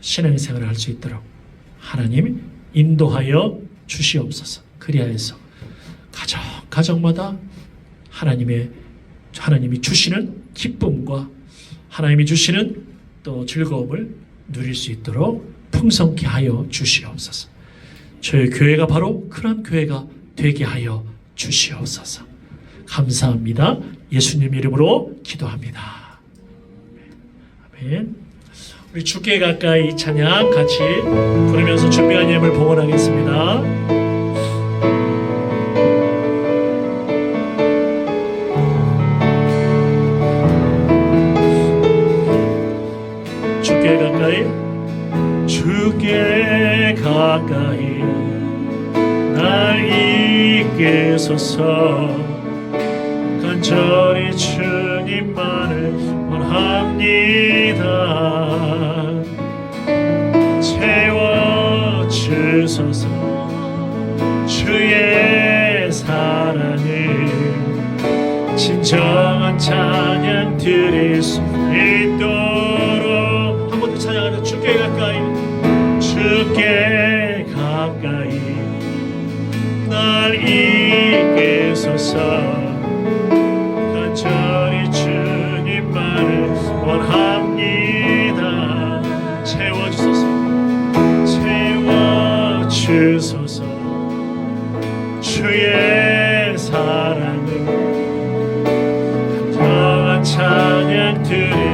신앙생활을 할 수 있도록 하나님 인도하여 주시옵소서. 그리하여서 가정마다 하나님이 주시는 기쁨과 하나님이 주시는 또 즐거움을 누릴 수 있도록 풍성케 하여 주시옵소서. 저희 교회가 바로 그런 교회가 되게 하여 주시옵소서. 감사합니다. 예수님 이름으로 기도합니다. 아멘. 우리 주께 가까이 찬양 같이 부르면서 준비한 예물 봉헌하겠습니다. 주께 가까이 날 이끄소서. 간절히 주님만을 원합니다. 채워주소서. 주의 사랑을 진정한 찬양 드릴 수 있도록 한 번 더 찬양하자. 주께 가까이 날 이끄소서. 간절히 주님만을 원합니다. 채워주소서. 주의 사랑을 간절한 찬양 드릴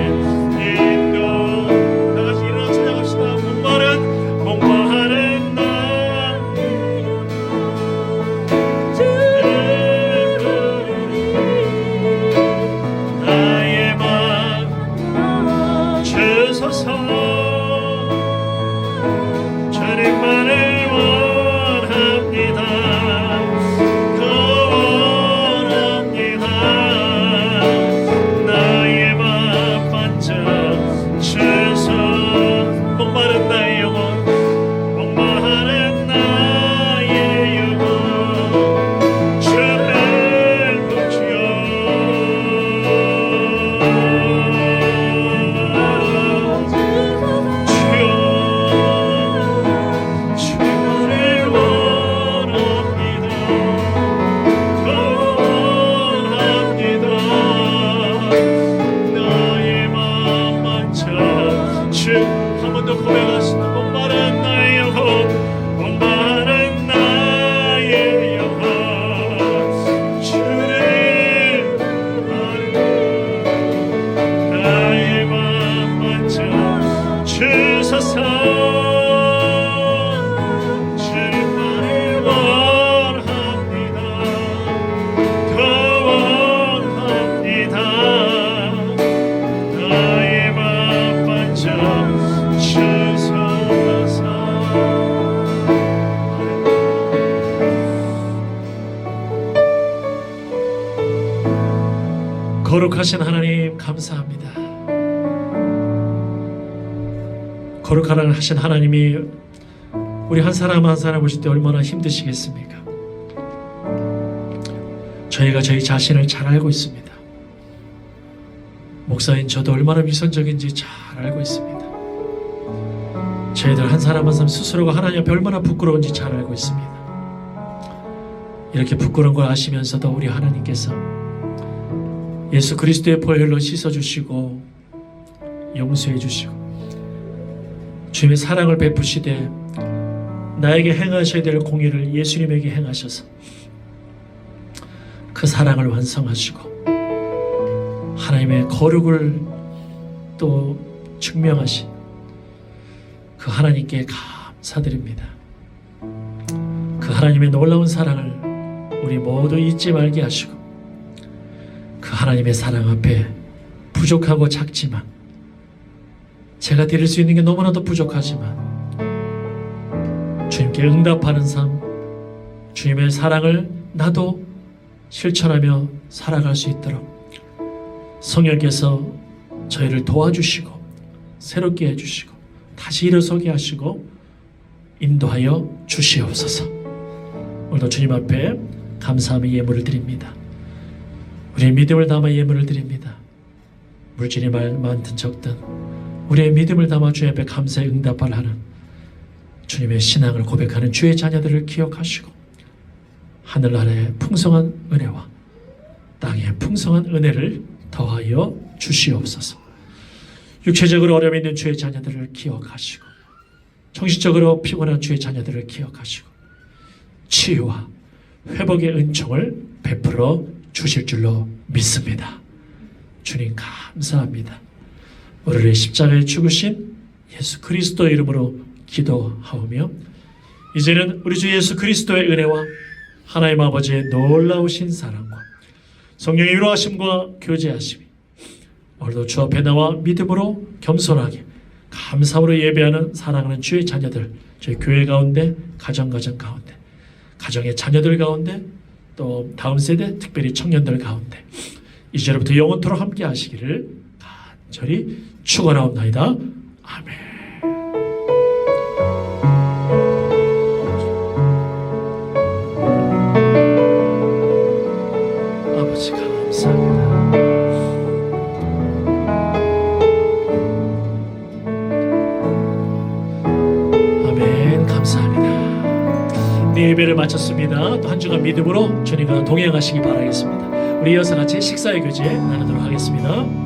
거룩하신 하나님 감사합니다. 거룩하신 하나님이 우리 한 사람 한 사람 보실 때 얼마나 힘드시겠습니까? 저희가 저희 자신을 잘 알고 있습니다. 목사인 저도 얼마나 위선적인지 잘 알고 있습니다. 저희들 한 사람 한 사람 스스로가 하나님 앞에 얼마나 부끄러운지 잘 알고 있습니다. 이렇게 부끄러운 걸 아시면서도 우리 하나님께서 예수 그리스도의 보혈로 씻어주시고 용서해주시고 주님의 사랑을 베푸시되 나에게 행하셔야 될 공의를 예수님에게 행하셔서 그 사랑을 완성하시고 하나님의 거룩을 또 증명하신 그 하나님께 감사드립니다. 그 하나님의 놀라운 사랑을 우리 모두 잊지 말게 하시고 그 하나님의 사랑 앞에 부족하고 작지만 제가 드릴 수 있는 게 너무나도 부족하지만 주님께 응답하는 삶, 주님의 사랑을 나도 실천하며 살아갈 수 있도록 성령께서 저희를 도와주시고 새롭게 해주시고 다시 일어서게 하시고 인도하여 주시옵소서. 오늘도 주님 앞에 감사함의 예물을 드립니다. 우리의 믿음을 담아 예물을 드립니다. 물질이 많든 적든 우리의 믿음을 담아 주님 앞에 감사의 응답을 하는 주님의 신앙을 고백하는 주의 자녀들을 기억하시고 하늘 아래의 풍성한 은혜와 땅의 풍성한 은혜를 더하여 주시옵소서. 육체적으로 어려움이 있는 주의 자녀들을 기억하시고 정신적으로 피곤한 주의 자녀들을 기억하시고 치유와 회복의 은총을 베풀어 주실 줄로 믿습니다. 주님 감사합니다. 우리를 십자가에 죽으신 예수 그리스도의 이름으로 기도하오며 이제는 우리 주 예수 그리스도의 은혜와 하나님 아버지의 놀라우신 사랑과 성령의 위로하심과 교제하심이 오늘도 주 앞에 나와 믿음으로 겸손하게 감사함으로 예배하는 사랑하는 주의 자녀들, 저희 교회 가운데, 가정 가운데, 가정의 자녀들 가운데, 또 다음 세대, 특별히 청년들 가운데 이제부터 영원토록 함께 하시기를 간절히 축원하옵나이다. 아멘. 아버지 감사합니다. 아멘. 감사합니다. 네, 예배를 마쳤습니다. 또 한 주간 믿음으로 주님과 동행하시기 바라겠습니다. 우리 이어서 같이 식사의 교제 나누도록 하겠습니다.